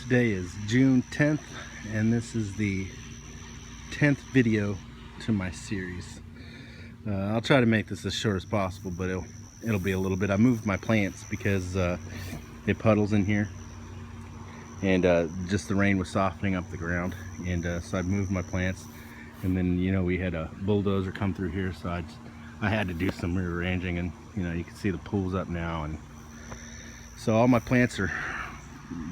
Today is June 10th, and this is the 10th video to my series. I'll try to make this as short as possible, but it'll be a little bit. I moved my plants because it puddles in here, and just the rain was softening up the ground, and so I moved my plants. And then, you know, we had a bulldozer come through here, so I had to do some rearranging, and you know, you can see the pool's up now, and so all my plants are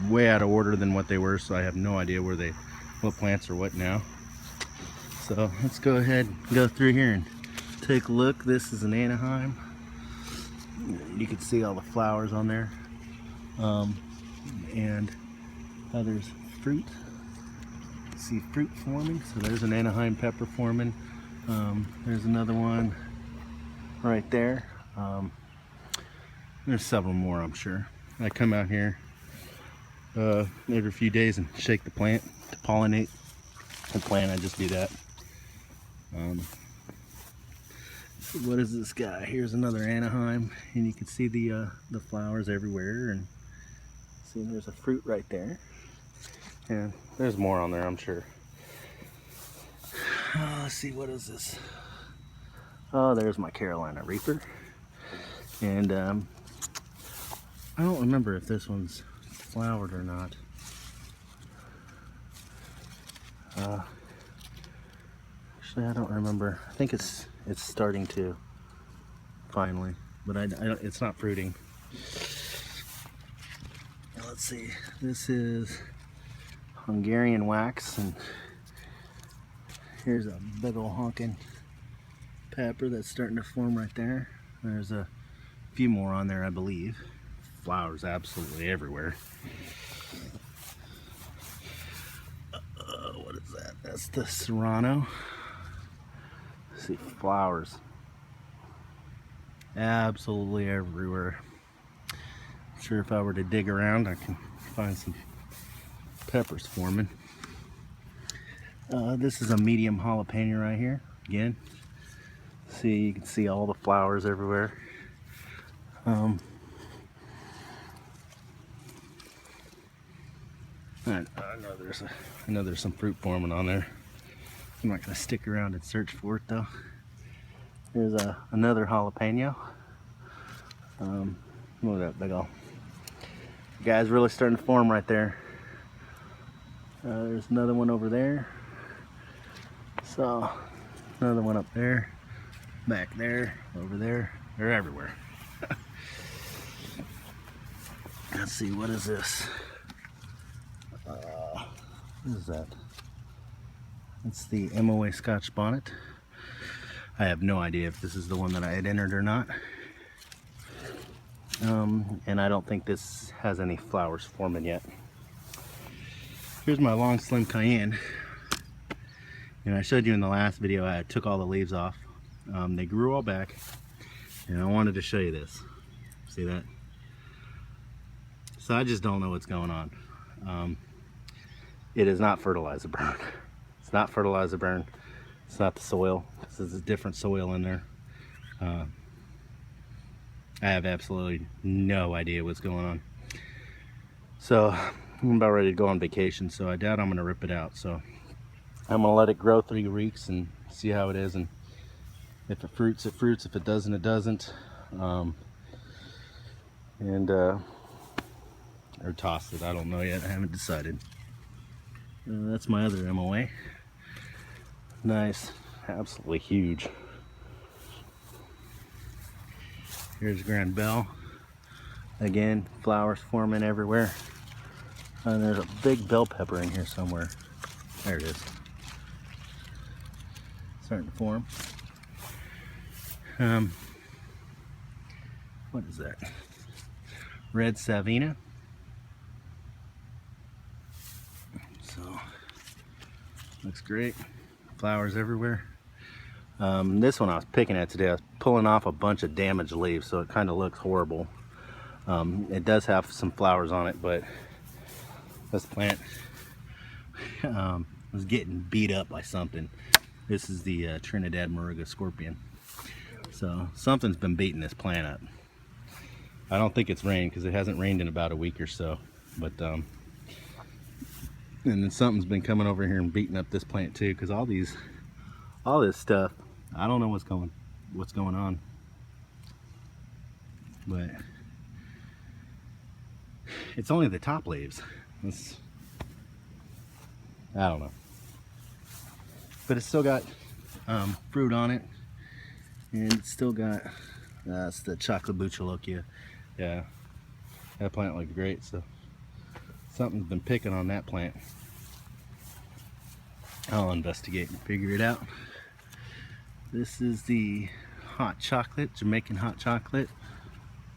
way out of order than what they were, so I have no idea what plants are what now. So let's go ahead and go through here and take a look. This is an Anaheim. You can see all the flowers on there, and there's fruit. See fruit forming, so there's an Anaheim pepper forming. There's another one right there. There's several more, I'm sure. I come out here every few days and shake the plant to pollinate the plant. I just do that. What is this guy? Here's another Anaheim, and you can see the flowers everywhere, and see there's a fruit right there. And there's more on there, I'm sure. Let's see, what is this? Oh, there's my Carolina Reaper. And I don't remember if this one's flowered or not. Actually, I don't remember. I think it's starting to finally, but I don't, it's not fruiting. Let's see. This is Hungarian wax, and here's a big old honking pepper that's starting to form right there. There's a few more on there, I believe. Flowers absolutely everywhere. What is that? That's the Serrano. See, flowers absolutely everywhere. I'm sure if I were to dig around, I can find some peppers forming. This is a medium jalapeno right here. Again, see, you can see all the flowers everywhere. I know there's some fruit forming on there. I'm not gonna stick around and search for it though. There's another jalapeno. Look at that big old guy's really starting to form right there. There's another one over there. So another one up there, back there, over there. They're everywhere. Let's see, what is this? What is that? It's the MOA Scotch Bonnet. I have no idea if this is the one that I had entered or not. And I don't think this has any flowers forming yet. Here's my long slim Cayenne. And I showed you in the last video I took all the leaves off. They grew all back, and I wanted to show you this. See that? So I just don't know what's going on. It is not fertilizer burn. It's not fertilizer burn. It's not the soil. This is a different soil in there. I have absolutely no idea what's going on. So I'm about ready to go on vacation, so I doubt I'm going to rip it out. So I'm going to let it grow 3 weeks and see how it is. And if it fruits, it fruits. If it doesn't, it doesn't. Or toss it. I don't know yet. I haven't decided. That's my other MOA. Nice. Absolutely huge. Here's Grand Bell. Again, flowers forming everywhere. And there's a big bell pepper in here somewhere. There it is. Starting to form. What is that? Red Savina. So, looks great. Flowers everywhere. This one I was picking at today, I was pulling off a bunch of damaged leaves, so it kind of looks horrible. It does have some flowers on it, but this plant was getting beat up by something. This is the Trinidad Moruga scorpion. So something's been beating this plant up. I don't think it's rained because it hasn't rained in about a week or so, but And then something's been coming over here and beating up this plant too, because all this stuff, I don't know what's going on. But it's only the top leaves. I don't know. But it's still got fruit on it. And it's still got, it's the chocolate Bhut Jolokia. Yeah, that plant looked great, so something's been picking on that plant. I'll investigate and figure it out. This is the hot chocolate, Jamaican hot chocolate.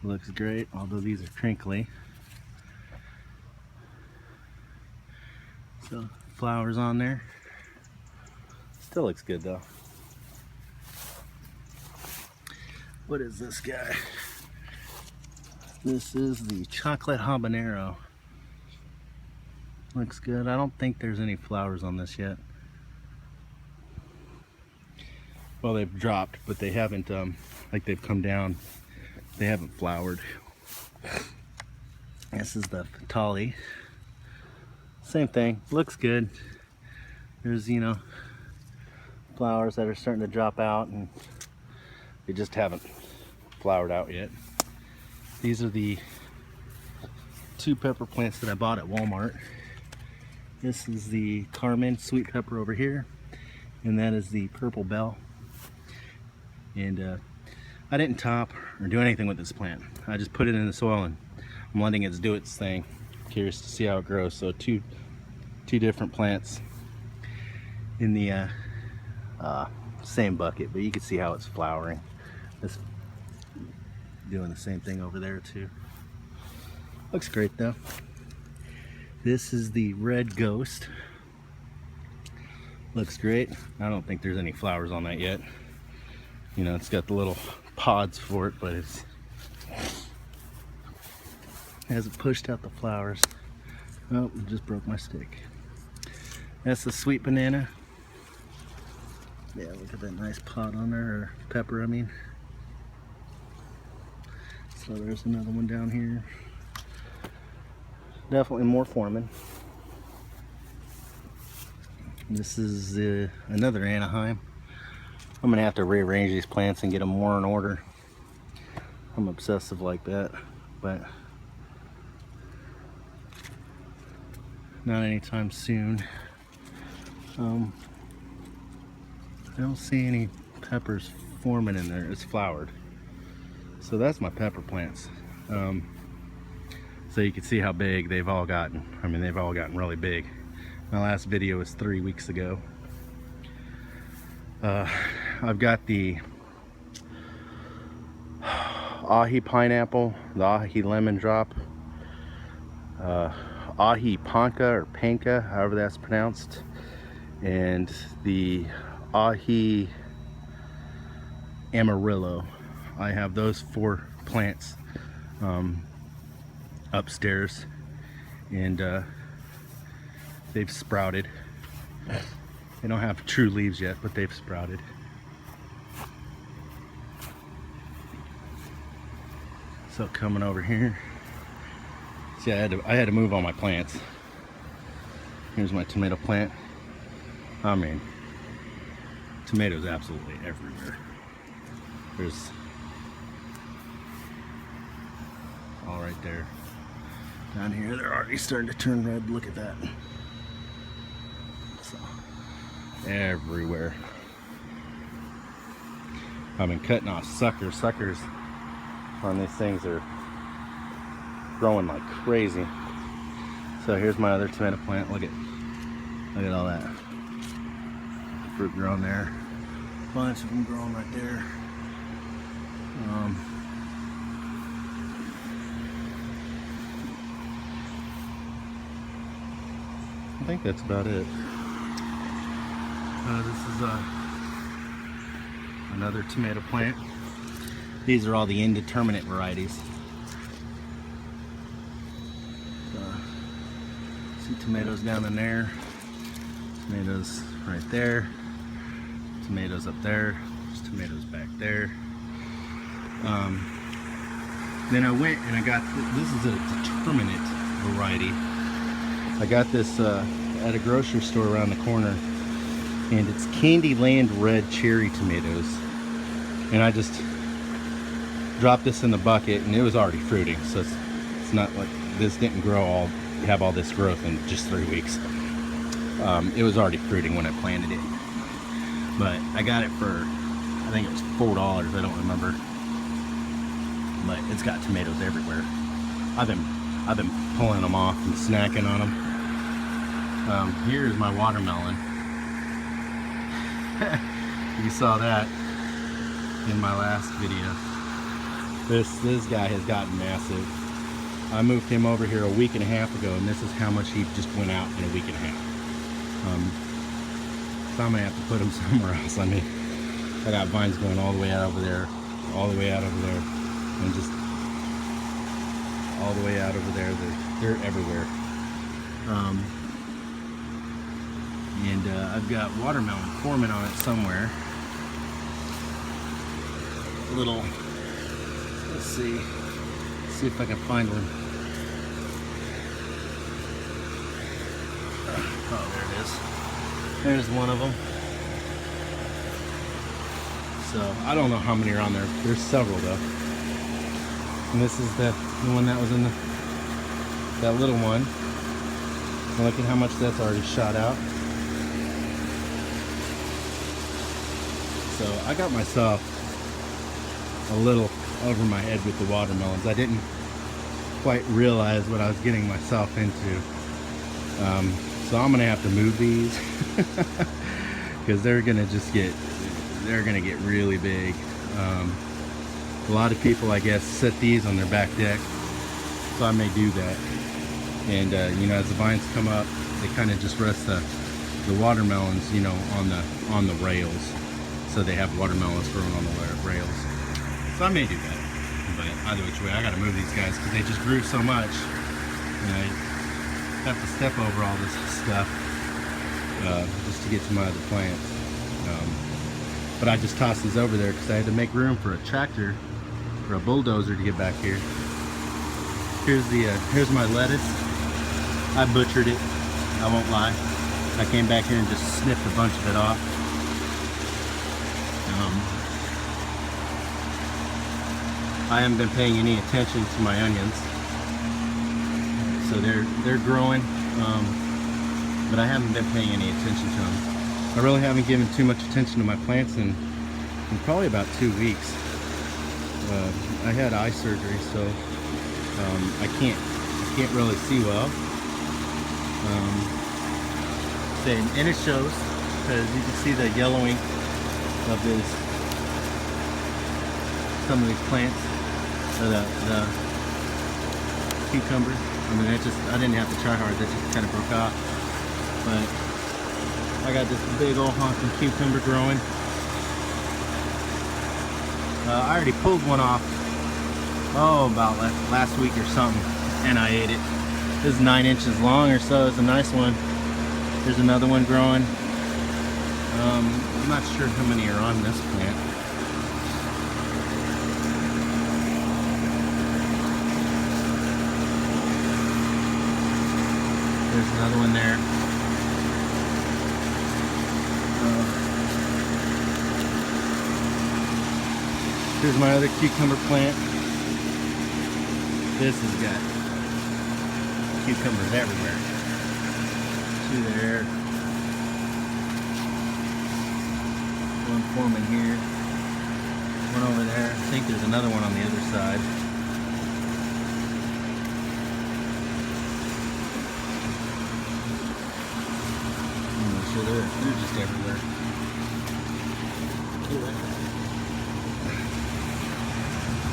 Looks great, although these are crinkly. So flowers on there. Still looks good though. What is this guy? This is the chocolate habanero. Looks good. I don't think there's any flowers on this yet. Well, they've dropped, but they haven't, like they've come down. They haven't flowered. This is the Fatalii. Same thing, looks good. There's, you know, flowers that are starting to drop out and they just haven't flowered out yet. These are the 2 pepper plants that I bought at Walmart. This is the Carmen sweet pepper over here, and that is the purple bell. And I didn't top or do anything with this plant. I just put it in the soil and I'm letting it do its thing. Curious to see how it grows. So two different plants in the same bucket, but you can see how it's flowering. It's doing the same thing over there too. Looks great though. This is the red ghost. Looks great. I don't think there's any flowers on that yet. You know, it's got the little pods for it, but it hasn't pushed out the flowers. Oh, it just broke my stick. That's the sweet banana. Yeah, look at that nice pod on there, or pepper, I mean. So there's another one down here. Definitely more forming. This is another Anaheim. I'm gonna have to rearrange these plants and get them more in order. I'm obsessive like that, but not anytime soon. I don't see any peppers forming in there. It's flowered. So that's my pepper plants. So you can see how big they've all gotten. I mean, they've all gotten really big. My last video was 3 weeks ago. I've got the ahi pineapple, the ahi lemon drop, ahi panka or panka, however that's pronounced, and the ahi amarillo. I have those 4 plants upstairs, and they've sprouted. They don't have true leaves yet, but they've sprouted. So coming over here, see, I had to move all my plants. Here's my tomato plant. I mean, tomatoes absolutely everywhere. There's all right there. Down here, they're already starting to turn red. Look at that. So, everywhere. I've been cutting off suckers. Suckers on these things are growing like crazy. So here's my other tomato plant. Look at all that fruit growing there. Bunch of them growing right there. I think that's about it. This is another tomato plant. These are all the indeterminate varieties. See tomatoes down in there, tomatoes right there, tomatoes up there, there's tomatoes back there. Then I went and I got, this is a determinate variety. I got this at a grocery store around the corner, and it's Candyland Red Cherry Tomatoes. And I just dropped this in the bucket, and it was already fruiting, so it's not like this didn't have all this growth in just 3 weeks. It was already fruiting when I planted it, but I got it for, I think it was $4. I don't remember, but it's got tomatoes everywhere. I've been pulling them off and snacking on them. Here's my watermelon. You saw that in my last video. This guy has gotten massive. I moved him over here a week and a half ago, and this is how much he just went out in a week and a half. So I'm gonna have to put him somewhere else. I mean, I got vines going all the way out over there, all the way out over there, and just all the way out over there. They're everywhere. And I've got watermelon forming on it somewhere. Let's see if I can find one. Oh, there it is. There's one of them. So I don't know how many are on there. There's several though. And this is the one that was in that little one. And look at how much that's already shot out. So I got myself a little over my head with the watermelons. I didn't quite realize what I was getting myself into. So I'm gonna have to move these because they're gonna get really big. A lot of people, I guess, set these on their back deck, so I may do that. And you know, as the vines come up, they kind of just rest the watermelons, you know, on the rails, so they have watermelons growing on the rails. So I may do that, but either which way, I got to move these guys because they just grew so much, and I have to step over all this stuff just to get to my other plants. But I just tossed these over there because I had to make room for a tractor or a bulldozer to get back here. Here's my lettuce. I butchered it, I won't lie. I came back here and just snipped a bunch of it off. I haven't been paying any attention to my onions, so they're growing, but I haven't been paying any attention to them. I really haven't given too much attention to my plants in probably about 2 weeks. I had eye surgery, so I can't really see well. And it shows, because you can see the yellowing of some of these plants, or the cucumber. I mean, I didn't have to try hard, that just kind of broke off. But I got this big old honking cucumber growing. I already pulled one off, about last week or something, and I ate it. This is 9 inches long or so. It's a nice one. There's another one growing. I'm not sure how many are on this plant. There's another one there. Here's my other cucumber plant. This has got cucumbers everywhere. 2 there. One forming here. One over there. I think there's another one on the other side. I'm not sure, they're just everywhere.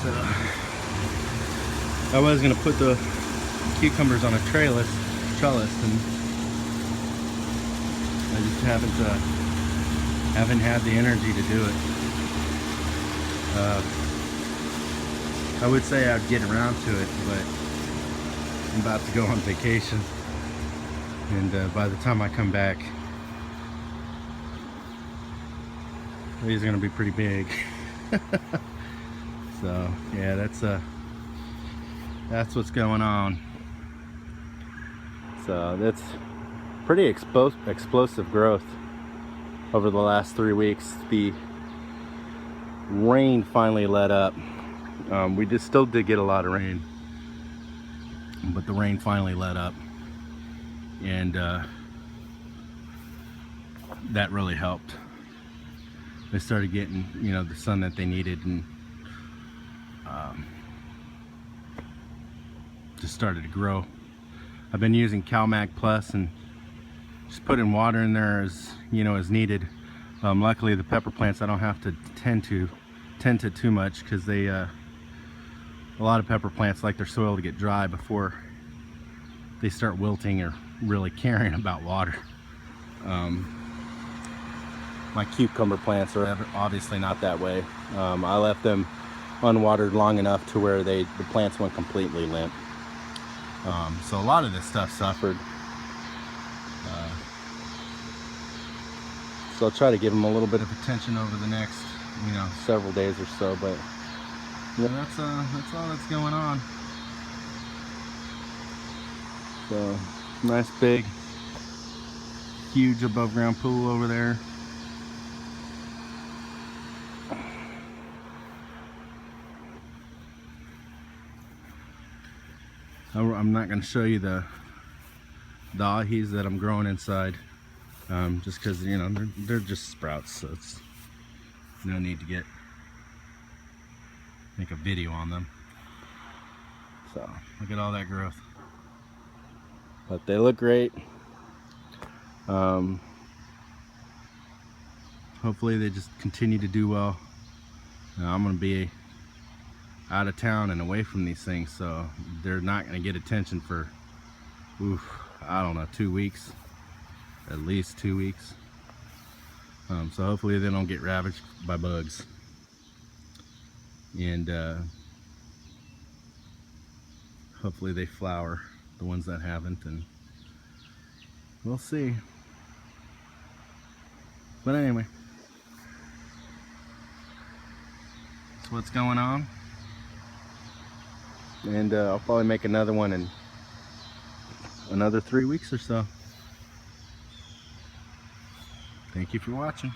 So I was gonna put the cucumbers on a trellis, and I just haven't had the energy to do it. I would say I'd get around to it, but I'm about to go on vacation, and by the time I come back, these are gonna be pretty big. So yeah, that's what's going on. So pretty explosive growth over the last 3 weeks. The rain finally let up. We still did get a lot of rain, but the rain finally let up, and that really helped. They started getting, you know, the sun that they needed, and just started to grow. I've been using CalMag Plus and just putting water in there as, you know, as needed. Luckily the pepper plants I don't have to tend to too much, because they a lot of pepper plants like their soil to get dry before they start wilting or really caring about water. My cucumber plants are obviously not that way. I left them unwatered long enough to where the plants went completely limp. So a lot of this stuff suffered. So I'll try to give them a little bit of attention over the next, you know, several days or so. But yeah, that's all that's going on. So nice big, huge above ground pool over there. I'm not going to show you the ahis that I'm growing inside, just because, you know, they're just sprouts, so it's no need to make a video on them. So look at all that growth, but they look great. Hopefully they just continue to do well. I'm going to be out of town and away from these things, so they're not going to get attention for, I don't know, 2 weeks, at least 2 weeks. So hopefully they don't get ravaged by bugs, and hopefully they flower, the ones that haven't, and we'll see. But anyway, that's what's going on. And I'll probably make another one in another 3 weeks or so. Thank you for watching.